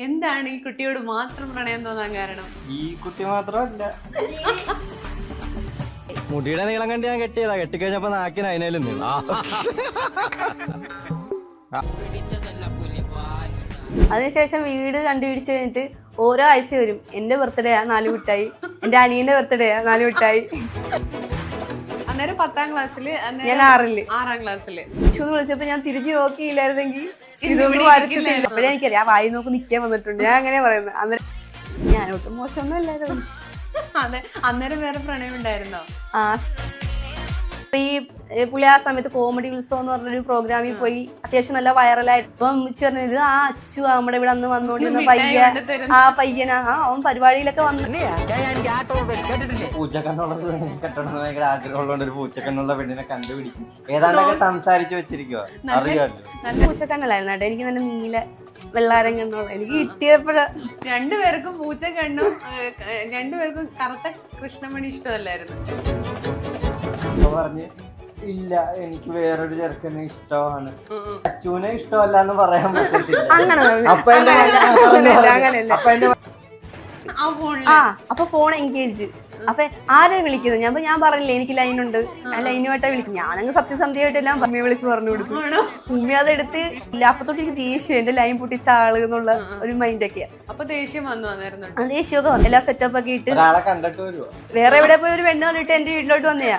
എന്താണ് ഈ കുട്ടിയോട് മാത്രം പ്രണയം തോന്നാൻ കാരണം? ഈ കുട്ടി മാത്രമല്ല, മുടിയുടെ നീളം കണ്ട് ഞാൻ കെട്ടിയതാ. കെട്ടിക്കഴിഞ്ഞപ്പോ നാക്കിന് അതിനേലും നീളം. അതിനുശേഷം വീട് കണ്ടുപിടിച്ച് കഴിഞ്ഞിട്ട് ഓരോ ആഴ്ച വരും. എന്റെ ബർത്ത്ഡേയാ 4 മിഠായി, എന്റെ അനിയന്റെ ബർത്ത്ഡേയാ 4 മിഠായി. അന്നേരം 10ാം ക്ലാസ്സില്, ഞാൻ 6ല് 6ാം ക്ലാസ്സില് ചൂത് വിളിച്ചപ്പോ ഞാൻ തിരിഞ്ഞു നോക്കിയില്ലായിരുന്നെങ്കിൽ ഇതൊന്നും വരത്തില്ല. അപ്പോഴേ എനിക്കറിയാം ആ വായി നോക്കി നിക്കാൻ വന്നിട്ടുണ്ട്. ഞാൻ അങ്ങനെ പറയുന്നത്. അന്നേരം ഞാനൊട്ടും മോശമൊന്നും അല്ലായിരുന്നു. അതെ, അന്നേരം വേറെ പ്രണയം ഉണ്ടായിരുന്നോ? ആ ഈ പുള്ളി ആ സമയത്ത് കോമഡി ഉത്സവം എന്ന് പറഞ്ഞൊരു പ്രോഗ്രാമിൽ പോയി അത്യാവശ്യം നല്ല വൈറലായിട്ട്. അപ്പം പറഞ്ഞത് ആ അച്ചു നമ്മുടെ ഇവിടെ അന്ന് വന്നോണ്ടിരുന്ന പയ്യനാ അവൻ പരിപാടിയിലൊക്കെ വന്നു. പൂച്ചക്കണ്ണുള്ളത് കെട്ടണം ഭയങ്കര ആഗ്രഹമുള്ളതുകൊണ്ട് ഒരു പൂച്ചക്കണ്ണുള്ള പെണ്ണിനെ കണ്ടുപിടിക്കും. ഏതാണ്ടൊക്കെ സംസാരിച്ചു വെച്ചിരിക്കുവോ അറിയാമല്ലോ. നല്ല പൂച്ചക്കണ്ണല്ലായിരുന്നു കേട്ടോ. എനിക്ക് നല്ല നീല വെള്ളാരം കണ്ണുള്ള എനിക്ക് കിട്ടിയപ്പോഴ. രണ്ടുപേർക്കും പൂച്ച കണ്ണും രണ്ടുപേർക്കും കറുത്ത കൃഷ്ണമണി ഇഷ്ടമല്ലായിരുന്നു. അപ്പൊ പറഞ്ഞ് ഇല്ല എനിക്ക് വേറൊരു ചെറുക്കനെ ഇഷ്ടമാണ്, അച്ചുവിനെ ഇഷ്ടമല്ല എന്ന് പറയാൻ പറ്റത്തില്ല. അപ്പൊ ഫോൺ എൻഗേജ്. അപ്പൊ ആരെ വിളിക്കുന്നത്? ഞാൻ പറഞ്ഞില്ലേ എനിക്ക് ലൈനുണ്ട്, ആ ലൈനുമായിട്ടാ വിളിക്കും. ഞാനങ്ങ് സത്യസന്ധ്യയായിട്ടെല്ലാം ഉമ്മയെ വിളിച്ച് പറഞ്ഞു കൊടുക്കും. ഉമ്മ അതെടുത്ത് ഇല്ല. അപ്പൊ തൊട്ട് എനിക്ക് ദേഷ്യം, എന്റെ ലൈൻ പൊട്ടിച്ച ആള് എന്നുള്ള ഒരു മൈൻഡൊക്കെയാ. അപ്പൊ ദേഷ്യം വന്നു ആ ദേഷ്യമൊക്കെ വന്നു. എല്ലാ സെറ്റപ്പ് ഒക്കെ ഇട്ട് ഒരാളെ കണ്ടിട്ട് വരുവോ? വേറെ എവിടെ പോയി ഒരു പെണ്ണ് കണ്ടിട്ട് എന്റെ വീട്ടിലോട്ട് വന്നയാ.